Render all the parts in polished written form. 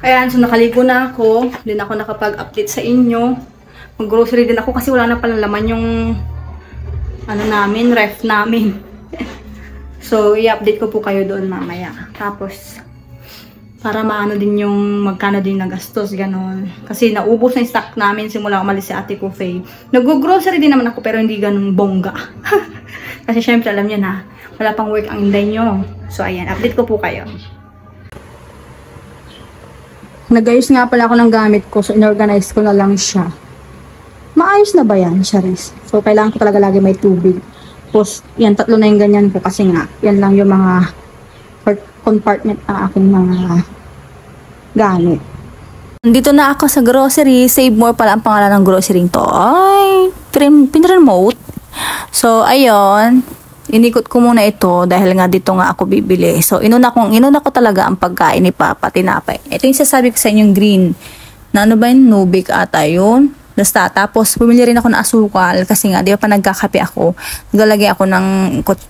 Ayan, so nakaligo na ako. Hindi na ako nakapag-update sa inyo. Mag-grocery din ako kasi wala na palang laman yung ano namin, ref namin. So, i-update ko po kayo doon mamaya. Tapos, para maano din yung magkano din nagastos, ganon. Kasi naubos na yung stock namin simula umalis si Ate ko, Faye. Nag-grocery din naman ako pero hindi ganun bongga. Kasi syempre alam niyo na, wala pang work ang inday nyo. So, ayan, update ko po kayo. Nag-ayos nga pala ako ng gamit ko, so inorganize ko na lang siya. Maayos na ba yan, Charis? So, kailangan ko talaga lagi may tubig. Tapos, yan, 3 na yung ganyan ko kasi nga, yan lang yung mga compartment ng aking mga gamit. Dito na ako sa grocery. Save More pala ang pangalan ng grocery to. Ay, pinremote. So, ayun. Inikot ko muna ito dahil nga dito nga ako bibili. So, inuna ko talaga ang pagkain ni Papa, tinapay. Ito yung sasabi ko sa inyong green. Na ano ba yun? Nubik ata yun. Basta, tapos bumili rin ako ng asukal kasi nga, di ba pa nagkakape ako, naglalagay ako ng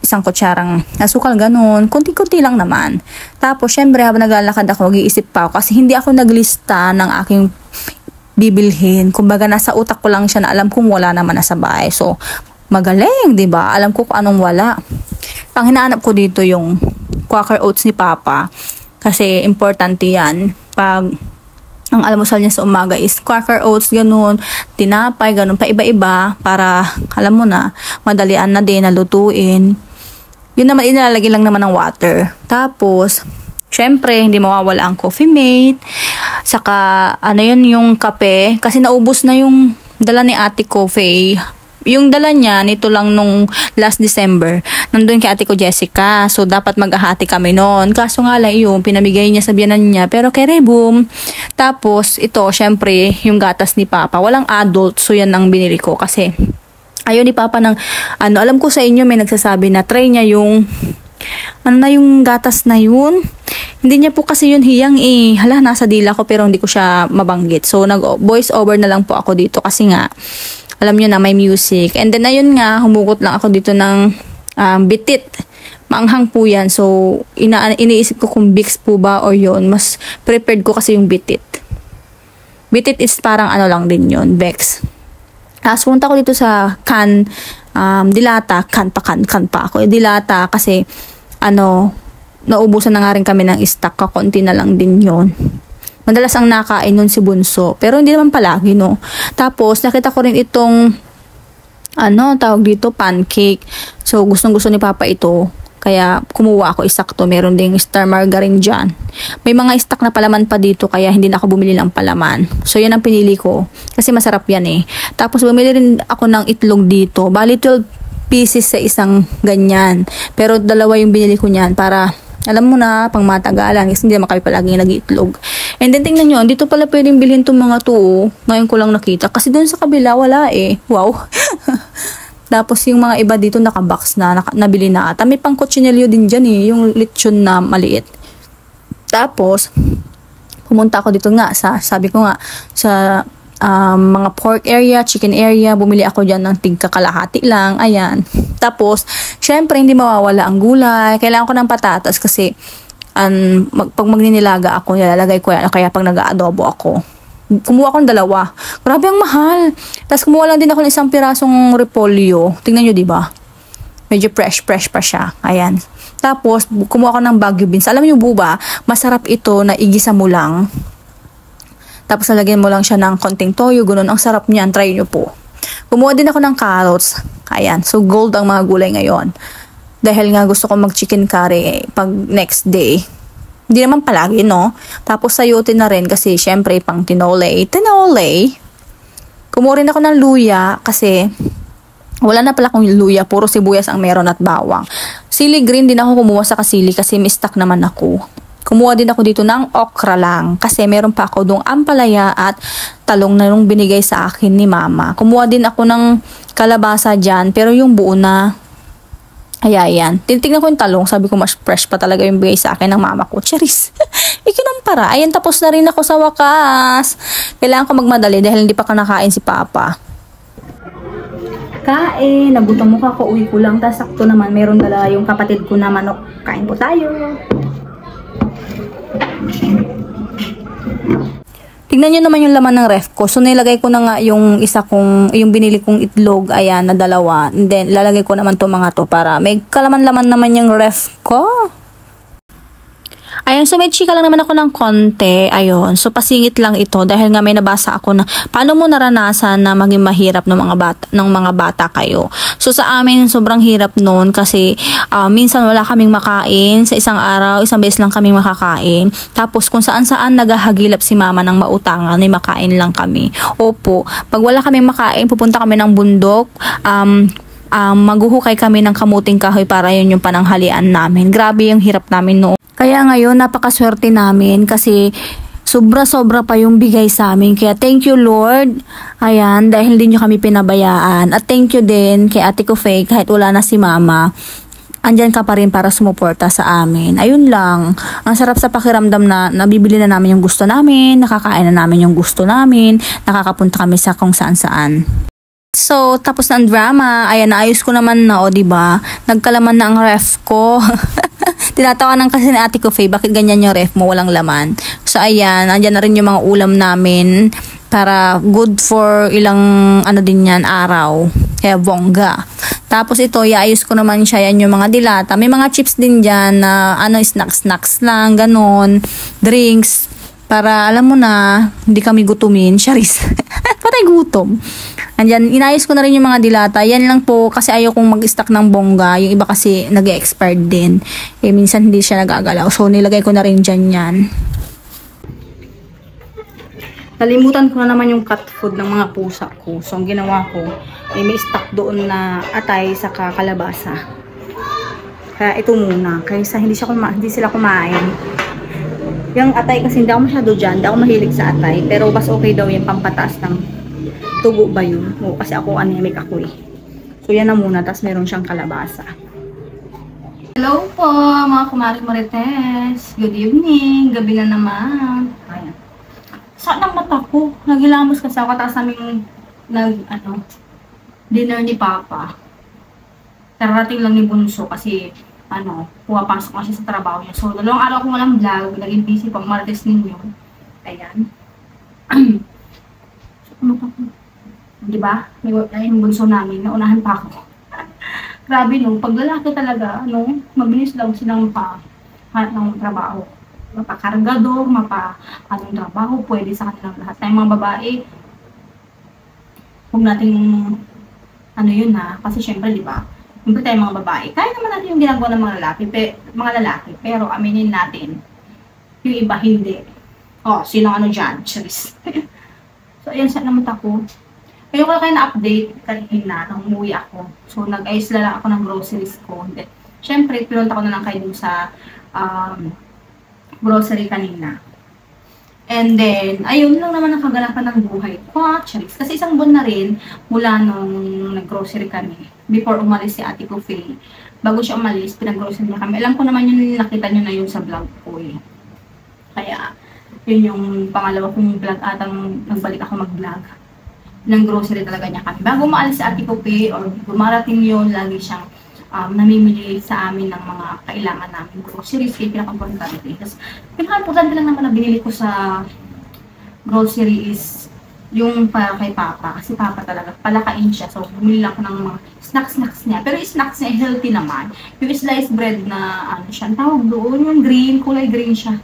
isang kutsarang asukal, ganun, kunti-kunti lang naman. Tapos, syempre, habang naglalakad ako, mag-iisip pa ako kasi hindi ako naglista ng aking bibilhin. Kumbaga, nasa utak ko lang siya na alam kong wala naman na sa bahay. So, magaling, di ba? Alam ko kung anong wala. Pang hinahanap ko dito yung Quaker Oats ni Papa kasi importante yan. Pag ang almusal niya sa umaga is Quaker Oats, ganun, tinapay, ganun, pa iba-iba, para, alam mo na, madalian na din, nalutuin. Yun naman, inalalagay lang naman ng water. Tapos, syempre, hindi mawawala ang Coffee Mate, saka, ano yun, yung kape, kasi naubos na yung dala ni Ate Coffee. Yung dala niya, nito lang nung last December, nandun kay Ate ko Jessica. So, dapat mag-ahati kami noon. Kaso nga lang yung pinamigay niya sa biyanan niya. Pero kay Rebum. Tapos, ito, syempre, yung gatas ni Papa. Walang adult. So, yan ang binili ko. Kasi, ayaw ni Papa ng, alam ko sa inyo, may nagsasabi na try niya yung, yung gatas na yun. Hindi niya po kasi yun hiyang hala, nasa dila ko pero hindi ko siya mabanggit. So, nag-voice over na lang po ako dito kasi nga, alam nyo na, may music. And then, ayun nga, humugot lang ako dito ng bitit. Maanghang po yan. So, iniisip ko kung Bix po ba o yun. Mas prepared ko kasi yung bitit. Bitit is parang ano lang din yun, Bex. Tapos, punta ko dito sa Dilata. Kan pa ako. Dilata kasi, naubusan na nga rin kami ng stock. Kakunti na lang din yun. Madalas ang nakain nun si Bunso. Pero hindi naman palagi, no. Tapos, nakita ko rin itong, tawag dito, pancake. So, gustong-gusto ni Papa ito. Kaya, kumuha ako isakto. Meron ding star margarine dyan. May mga stock na palaman pa dito, kaya hindi na ako bumili ng palaman. So, yan ang pinili ko. Kasi masarap yan eh. Tapos, bumili rin ako ng itlog dito. Bali, 12 pieces sa isang ganyan. Pero, 2 yung binili ko niyan para, alam mo na, pang matagalan. Kasi hindi naman kami palaging nag-itlog. And then, tingnan nyo, dito pala pwedeng bilhin itong mga to. Ngayon ko lang nakita. Kasi doon sa kabila, wala eh. Wow. Tapos, yung mga iba dito, nakabox na, nabili na ata. May pang kutsinelyo din dyan eh. Yung lechon na maliit. Tapos, pumunta ako dito nga, sabi ko nga, sa mga pork area, chicken area, bumili ako dyan ng tigkakalahati lang. Ayan. Tapos, syempre, hindi mawawala ang gulay. Kailangan ko ng patatas kasi, pag magninilaga ako, nilalagay ko yan. Kaya pag nag-aadobo ako, kumuha ko ng 2. Grabe ang mahal. Tapos kumuha lang din ako ng isang pirasong repolyo. Tingnan nyo, diba? Medyo fresh pa siya. Ayan. Tapos, kumuha ko ng Baguio beans. Alam nyo, buba, masarap ito na igisa mo lang. Tapos, nalagyan mo lang siya ng konting toyo. Ganun, ang sarap niyan. Try nyo po. Kumuha din ako ng carrots. Ayan. So, gold ang mga gulay ngayon. Dahil nga gusto ko mag-chicken curry pag next day. Hindi naman palagi, no? Tapos sayotin na rin kasi syempre pang tinole. Kumuha rin ako ng luya kasi wala na pala akong luya. Puro sibuyas ang meron at bawang. Sili green din ako kumuha sa kasili kasi may stock naman ako. Kumuha din ako dito ng okra lang kasi meron pa ako doong ampalaya at talong na yung binigay sa akin ni Mama. Kumuha din ako ng kalabasa dyan pero yung buo na. Ayan. Tinitignan ko yung talong. Sabi ko, mas fresh pa talaga yung bigay sa akin ng mama ko. Charis. Ikinampara. Ayan, tapos na rin ako sa wakas. Kailangan ko magmadali dahil hindi pa kanakain si Papa. Kain. Nagutom mo ka. Kauwi ko lang. Tapos sakto naman. Meron dala yung kapatid ko na manok. Kain po tayo. Tignan nyo naman yung laman ng ref ko. So, nilagay ko na nga yung yung binili kong itlog, ayan, na dalawa. And then, lalagay ko naman to mga to para may kalaman-laman naman yung ref ko. Ayun, so may chika lang naman ako ng konti. Ayun, so pasingit lang ito dahil nga may nabasa ako na paano mo naranasan na maging mahirap ng mga bata kayo. So sa amin sobrang hirap noon kasi minsan wala kaming makain sa isang araw, isang beses lang kaming makakain. Tapos kung saan-saan naghahagilap si mama ng mautangan, ay makain lang kami. Opo, pag wala kaming makain, pupunta kami ng bundok, maghuhukay kami ng kamuting kahoy para yun yung pananghalian namin. Grabe yung hirap namin noon. Kaya ngayon, napakaswerte namin kasi sobra-sobra pa yung bigay sa amin. Kaya thank you Lord. Ayan, dahil hindi nyo kami pinabayaan. At thank you din kay Ate ko Faye kahit wala na si Mama. Andyan ka pa rin para sumuporta sa amin. Ayun lang. Ang sarap sa pakiramdam na nabibili na namin yung gusto namin, nakakain na namin yung gusto namin, nakakapunta kami sa kung saan-saan. So, tapos na ang drama. Ayan, naayos ko naman na, o diba? Nagkalaman na ang ref ko. Tinatawanan kasi ni Ate ko, Faye, bakit ganyan yung ref mo, walang laman. So, ayan, andyan na rin yung mga ulam namin para good for ilang, din yan, araw. Kaya bongga. Tapos ito, iayos ko naman siya, yan yung mga dilata. May mga chips din dyan na, snacks lang, ganon. Drinks. Para, alam mo na, hindi kami gutumin. Charis. Patay gutom. Andyan, inayos ko na rin yung mga dilata. Yan lang po, kasi ayaw kong mag-stock ng bongga. Yung iba kasi nag-expired din. Minsan hindi siya nagagalaw. So, nilagay ko na rin dyan yan. Nalimutan ko na naman yung cat food ng mga pusa ko. So, ang ginawa ko, may stock doon na atay sa kalabasa. Kaya ito muna. Kaysa hindi sila kumain. Yung atay kasi hindi ako masyado dyan. Hindi ako mahilig sa atay. Pero mas okay daw yung pampataas ng tugo ba yun? O, kasi ako anemic ako eh. So yan na muna. Tapos meron siyang kalabasa. Hello po mga kumari marites. Good evening. Gabi na naman. Ayan. Saan ang mata ko? Nagilamos kasi ako. Tapos naming dinner ni Papa. Tarating lang ni Bunso kasi pumapasok na siya sa trabaho niya. So, 2 araw ko walang vlog. Naging busy pang Martes ninyo. Ayan. Diba? May yung bunso namin. Naunahan pa ako. Grabe no. Pag lalaki talaga, mabilis lang silang hanap ng trabaho. Mapakargador, anong trabaho, pwede sa kanilang lahat. Tayong mga babae, huwag natin, yun ha. Kasi syempre, diba? Siyempre tayong mga babae. Kaya naman natin yung ginagawa ng mga lalaki. Pero aminin natin, yung iba hindi. Sino dyan? Charis. So, ayan sa naman ako. Ayoko na kayo na-update kanina nung umuwi ako. So, nag-ayos lang ako ng groceries ko. Siyempre, pinunta ko na lang kayo dun sa grocery kanina. And then, ayun lang naman ang kaganapan ng buhay ko. Charis. Kasi isang buwan na rin mula nung nag-grocery kami. Before umalis si Ate ko Faye. Bago siya umalis, pinag-grocery na kami. Alam ko naman yun, nakita nyo na yun sa vlog ko eh. Kaya, yun yung pangalawa kong vlog atang nagbalik ako mag-vlog. Ng grocery talaga niya kami. Bago maalis si Ate ko Faye or dumarating yun, lagi siyang namimili sa amin ng mga kailangan namin. Groceries, kaya pinaka-importante. Tapos, pinaka-importante lang naman na binili ko sa grocery is yung para kay Papa. Kasi Papa talaga, palakain siya. So, bumili lang ako ng mga snacks niya. Pero yung snacks niya, healthy naman. Yung sliced bread na, siya, tawag doon, yung green, kulay green siya.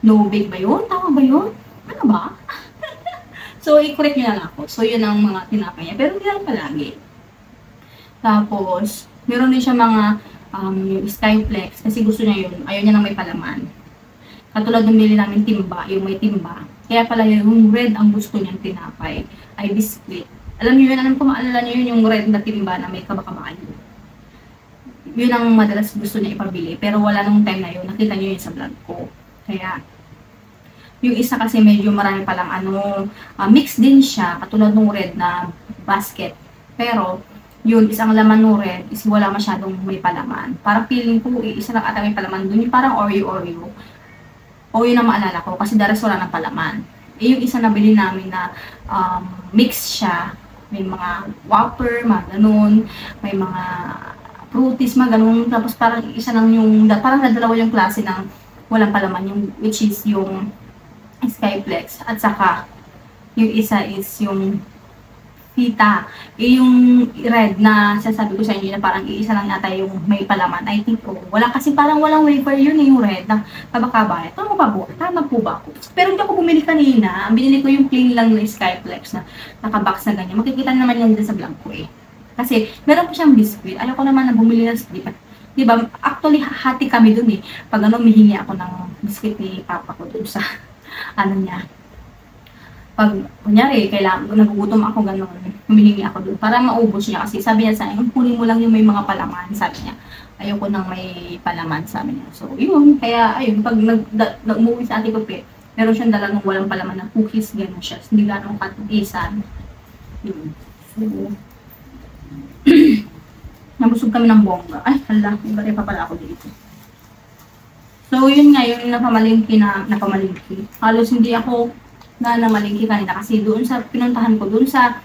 No bake ba yun? Tawag ba yun? Ano ba? So, i-correct nyo lang ako. So, yun ang mga tinapay niya. Pero hindi lang palagi. Tapos, meron din siya mga yung Skyflex. Kasi gusto niya yun. Ayaw niya nang may palaman. Katulad ng bili namin timba. Yung may timba. Kaya pala yung red ang gusto niyang tinapay. Ay biscuit. Alam niyo yun. Alam ko maalala niyo yun yung red na timba na may kabakabakan. Yun ang madalas gusto niya ipabili. Pero wala nung time na yun. Nakita niyo yun sa vlog ko. Kaya, yung isa kasi medyo marami palang mix din siya, katulad ng red na basket. Pero, yun, isang laman ng red is wala masyadong may palaman. Parang feeling ko, isa lang ata may palaman dun. Yung parang Oreo. O yun ang maalala ko, kasi daras wala ng palaman. Yung isa na bili namin na mix siya. May mga Whopper, mga ganun. May mga fruities, mga ganun. Tapos parang isa lang yung, parang nadalawa yung klase ng walang palaman, yung, which is yung Skyflex. At saka, yung isa is yung Vita. Yung red na sasabi ko sa inyo na parang iisa lang yata yung may palaman. I think wala kasi parang walang wafer yun yung red na kaba-kaba. Tama ba po? Tama po ba ako? Pero hindi ako bumili kanina. Binili ko yung plain lang na Skyflex na nakabox na ganyan. Makikita naman yan din sa blanco eh. Kasi meron po siyang biscuit. Ayoko naman na bumili ng split. Diba? Actually, hati kami dun eh. Pag mihingi ako ng biscuit ni papa ko dun sa ano niya. Pag, kunyari, nagugutom ako gano'n, humihingi ako doon para maubos niya. Kasi sabi niya sa akin, kunin mo lang yung may mga palaman, sabi niya. Ayoko nang may palaman, sabi niya. So, yun. Kaya, ayun, pag umuwi sa ate ko, meron siyang dala ng walang palaman ng cookies, gano'n siya. Hindi gano'ng katisan. Yun. So, nabusog kami ng bongga. Ay, hala, iba pa pala ako dito. So, yun nga, yung napamalingki. Halos hindi ako namalingki kanina kasi doon sa pinuntahan ko, doon sa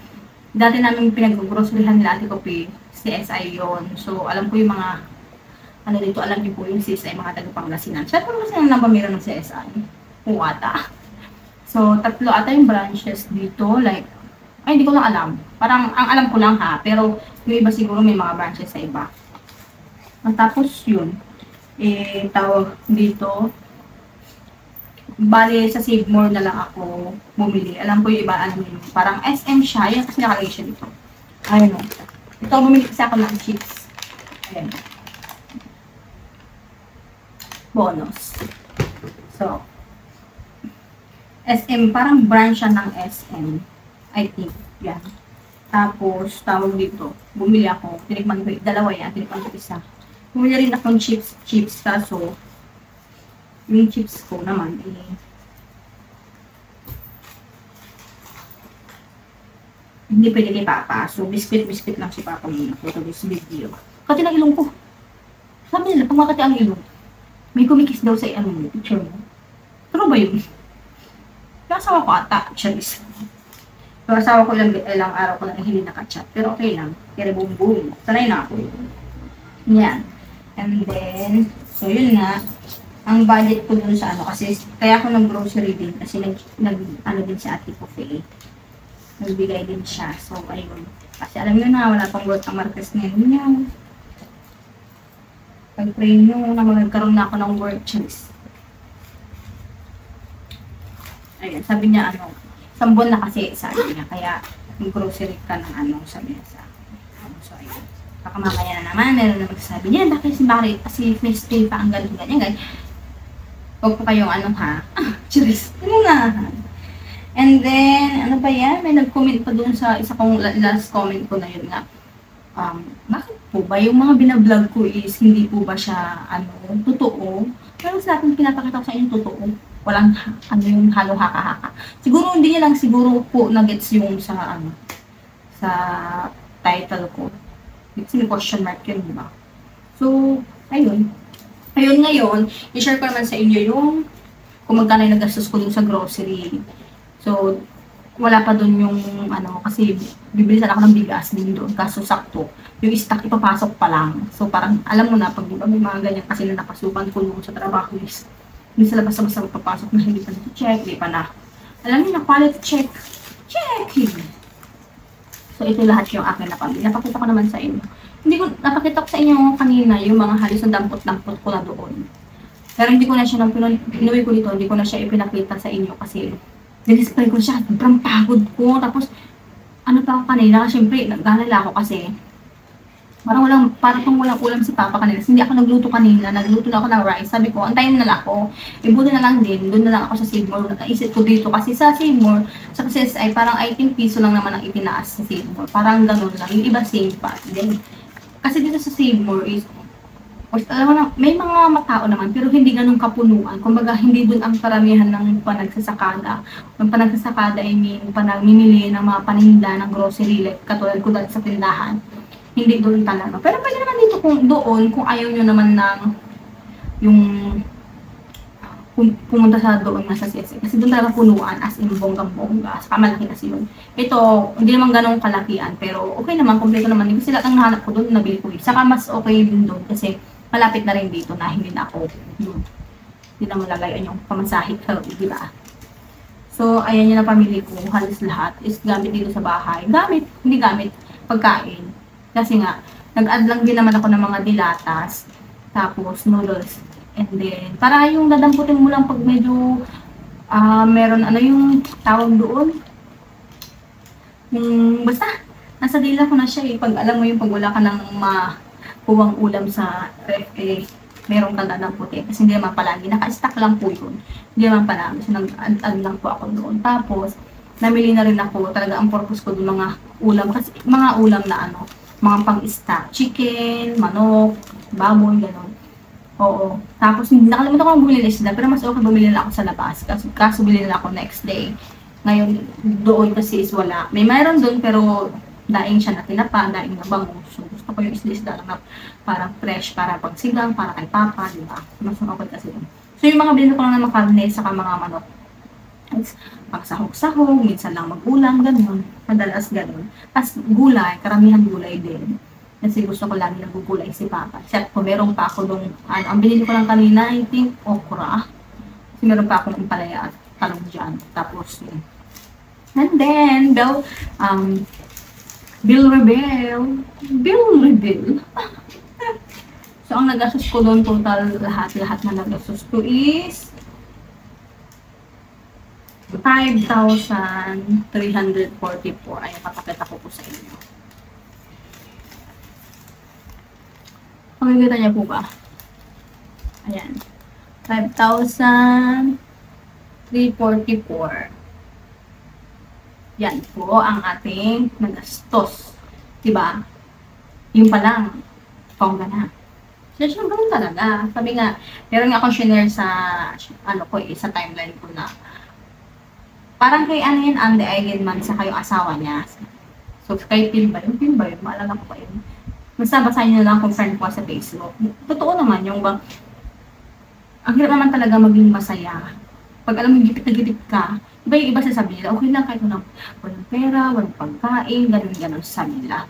dati namin pinag-groceryhan nila ate ko CSI yon. So, alam ko yung mga ano dito, alam niyo po yung CSI, mga taga-Pangasinan. Siya po kasi nang pamira ng CSI. O ata. So, 3 ata yung branches dito. Like, ay, hindi ko lang alam. Parang, ang alam ko lang ha. Pero, yung iba siguro may mga branches sa iba. At tapos yun. Tawag dito. Bale, sa Save More na lang ako bumili. Alam ko yung iba, parang SM siya. Yan kasi nakalagay siya dito. Ayun o. Ito, bumili kasi ako ng chips. Ayan. Bonus. So, SM, parang branch siya ng SM. I think. Yan. Tapos, tawag dito. Bumili ako. Tinikman ko. Dalawa yan. Tinikman ko isa. Bumili rin akong chips. Kaso, yung chips ko naman, hindi pwede kay Papa. So, biscuit lang si Papa muna for this video. Kati lang ilong ko. Sabi nila, pag makati ang ilong, may kumikis daw sa picture mo. Pero ba yun? Yung asawa ko ata, charis. Yung asawa ko ilang araw ko lang hindi nakachat. Pero okay lang. Kaya boom. Sanay na ako. Yan. And then, so yun nga. Ang budget ko dun sa kasi kaya ako nag-grocery din kasi ano din si ate ko nagbigay din siya. So, ayun. Kasi alam nyo na, wala pang work ang Marquez ngayon niya. Pag-pray nyo na magkaroon na ako ng work choice. Ayun, sabi niya sambon na kasi sabi niya. Kaya, mag-grocery ka ng sabi niya sa so, ayun. Baka mamaya na naman, meron na magsasabi niya, bakit si Miss Pay pa ang ganyan. Huwag po kayong ha. Cheers. And then, ano ba yan? May nag-comment pa doon sa isa kong last comment ko na yun nga. Bakit po ba yung mga binablog ko is hindi po ba siya, totoo? Pero sa akin, pinapakita ko sa inyo totoo. Walang, yung halo haka-haka. Siguro, hindi niya lang siguro po na-gets yung sa title ko. It's in question mark yun, diba? So, ayun. Ayun ngayon, i-share ko naman sa inyo yung kung magkano yung nagastos ko dun sa grocery. So, wala pa dun yung kasi bibilisan ako ng bigas din doon. Kaso sakto, yung stock ipapasok pa lang. So, parang alam mo na, pag diba, may mga ganyan kasi na napasukan ko nung sa trabaho is hindi sa labas basta papasok na hindi pa na-check, hindi pa na. Alam niyo na, quality check. Checking! So, ito lahat yung akin na pamilya. Napakita ko naman sa inyo. Napakita ko sa inyo kanina yung mga halos na dampot-dampot ko na doon. Pero hindi ko na siya, pinuwi ko dito, hindi ko na siya ipinakita sa inyo kasi nag-spray ko siya, sobrang pagod ko. Tapos, pa ako kanina, syempre, nag-alala ako kasi parang walang ulam si Papa kanina. Hindi ako nagluto kanina, nagluto na ako ng rice. Sabi ko, antayin na lang ako. Ibuti na lang din, doon na lang ako sa Save More. Naisip ko dito kasi sa Save More, sa CSI, parang 18 piso lang naman ang itinaas sa Save More. Parang ganun lang. Yung iba same pa. Then, kasi dito sa Save More is, alam mo na, may mga matao naman, pero hindi ganun kapunuan. Kumbaga, hindi dun ang karamihan ng panagsasakada. Ng panagsasakada, I mean, panagmimili ng mga paninda ng grocery, like, katulad ko dati sa tindahan. Hindi doon talaga. Pero pwede naman dito kung ayaw nyo naman ng yung pumunta sa doon nga sa CSI. Kasi doon talaga punuan as in bonggang-bongga. Saka malaki kasi yun. Ito, hindi naman ganong kalakian. Pero okay naman, kompleto naman. Kasi lahat ang nahanap ko doon, nabili ko. Saka mas okay din doon kasi malapit na rin dito na hindi na ako. Hindi na malagayan yung pamasahe. Di ba? So, ayan yung napamili ko. Halos lahat is gamit dito sa bahay. Hindi gamit, pagkain. Kasi nga, nag-add lang din naman ako ng mga dilatas. Tapos, noodles. And then, para yung dadamputin mo lang pag medyo meron, ano yung tawag doon? Basta, nasa dila ko na siya eh. Pag alam mo yung pag wala ka ng makuwang ulam sa ref, eh, meron kang dadang puti. Kasi hindi naman palagi. Naka-stack lang po yun. Hindi naman palagi. So, nag-add lang po ako doon. Tapos, namili na rin ako. Talaga, ang purpose ko doon mga ulam. Kasi mga ulam na ano, mga pang-stack. Chicken, manok, baboy, gano'n. Oo. Tapos, nakalimutan ko kung bumili na isda. Pero mas okay bumili na ako sa labas. Kaso bumili na ako next day. Ngayon, doon kasi is wala. May mayroon doon, pero daing siya na tinapa, daing na bango. So, gusto ko yung isda lang na parang fresh, para pag sigang, para kay papa, di ba? Mas okay kasi yun. So, yung mga binili ko lang na makarne, saka mga manok. Pag sahog-sahog, minsan lang mag-ulam, gano'n. Madalas gano'n. As gulay, karamihan gulay din. Kasi gusto ko lagi nagugulay si papa. Except kung meron pa ako nung, ang binili ko lang kanina, I think, okra. Kasi meron pa ako ng palaya at talong dyan. Tapos, yun. And then, bill reveal. So, ang nagastos ko doon, total, lahat na nagastos ko is 5,344. Ayan, papakita ko po sa inyo. Makikita niya po ba? Ayan. 5,344. Yan po ang ating nagastos. Diba? Yung pa lang, pangga na. So, ganun talaga. Sabi nga, meron nga akong share sa, sa timeline ko na, parang kay Andy Eigenman sa kayong asawa niya. So, kay Phil ba yun? Maalala ko pa yun. Basta-basahin nyo lang kung friend ko sa Facebook. Totoo naman, yung bang, ang hirap naman talaga maging masaya. Pag alam mo, gipit na gipit ka, iba yung iba sasabihin nila, okay lang kahit walang pera, walang pagkain, ganun-ganun sa nila.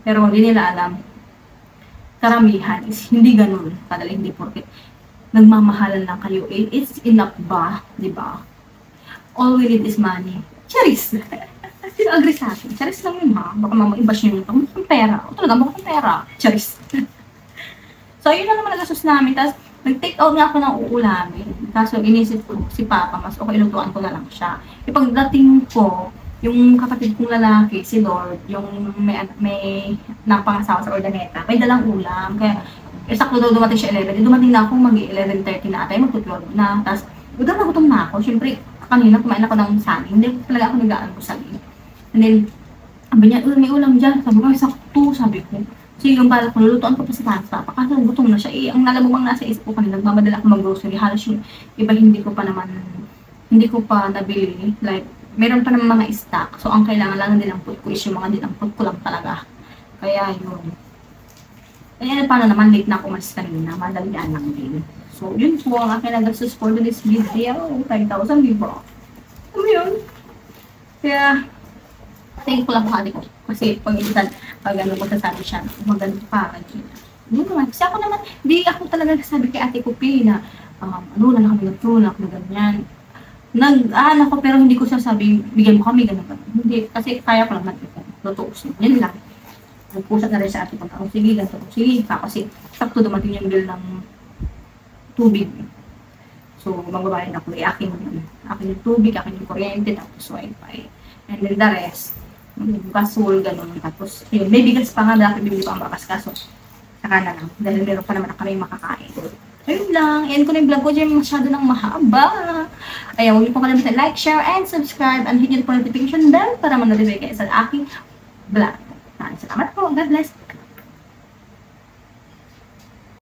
Pero hindi nila alam, karamihan is hindi ganun. Kadali hindi porket nagmamahalan lang kayo. It's enough ba? Diba? All we need is money. Charis! Sino agree sa akin? Charis lang yun ha. Baka mamaibash nyo yung pera. O talaga, baka pera. Charis. So, yun na naman nagasos namin. Tapos, nag-take out nga ako ng uulamin. Kaso, inisip ko, si Papa, mas okay, ilutuan ko na lang siya. Ipagdating ko, yung kapatid kong lalaki, si Lord, yung may napangasawa sa Ordaneta, may dalang ulam. Kaya, sakto daw dumating siya 11. Dumating na ako, mag-11:30 na atay, mag-12 na. Tapos, gutom na ako. Siyempre, kanina kumain ako ng saging. Hindi talaga ako nag-aan ko saging. And then, sabi niya, may ulam dyan. Sabi ko, sakto, sabi ko. So, yung bala ko, lulutuan ko pa si Papa. Kasi gutom na siya. Ang nalamumang nasa isip ko kanina, nagmamadala ako mag-grocery. Halos yung iba hindi ko pa nabili. Like, meron pa naman mga stock. So, ang kailangan lang dinampot ko is yung mga dinampot ko lang talaga. Kaya, yun. Kaya, paano naman, late na ako mas kanina. Madalian lang din. So, yun po ang aking nagastos for this video. 5,000, diba? Ano yun? Kaya, thankful lang ko. Kasi, pag ano ko sasabi siya, maganda pa, yun naman. Kasi ako naman, hindi ako talaga sabi kay ate ko, na, na kami ganyan. Nag-aan ako, pero hindi ko sasabi, bigyan mo kami, ganun. Hindi, kasi kaya ko lang natutusin. Yan lang. Nagpusat na rin sa ate ko, sige, ganito. Sige, kasi sakto dumating yung bill ng tubig. So, magbabayad ako. Akin yung tubig, akin yung kuryente, tapos wifi. And then the rest, gasol, gano'n. Tapos, yun, may bigas pa nga, dahil bibili pa ang bakas, kaso, saka na lang. Dahil meron pa naman kami makakain. Ayun lang, yan ko na yung vlog ko dyan, masyado ng mahaba. Ayan, huwag niyo po kalimutan like, share, and subscribe, and hit yung notification bell para ma-notify kayo sa aking vlog. Salamat po, God bless.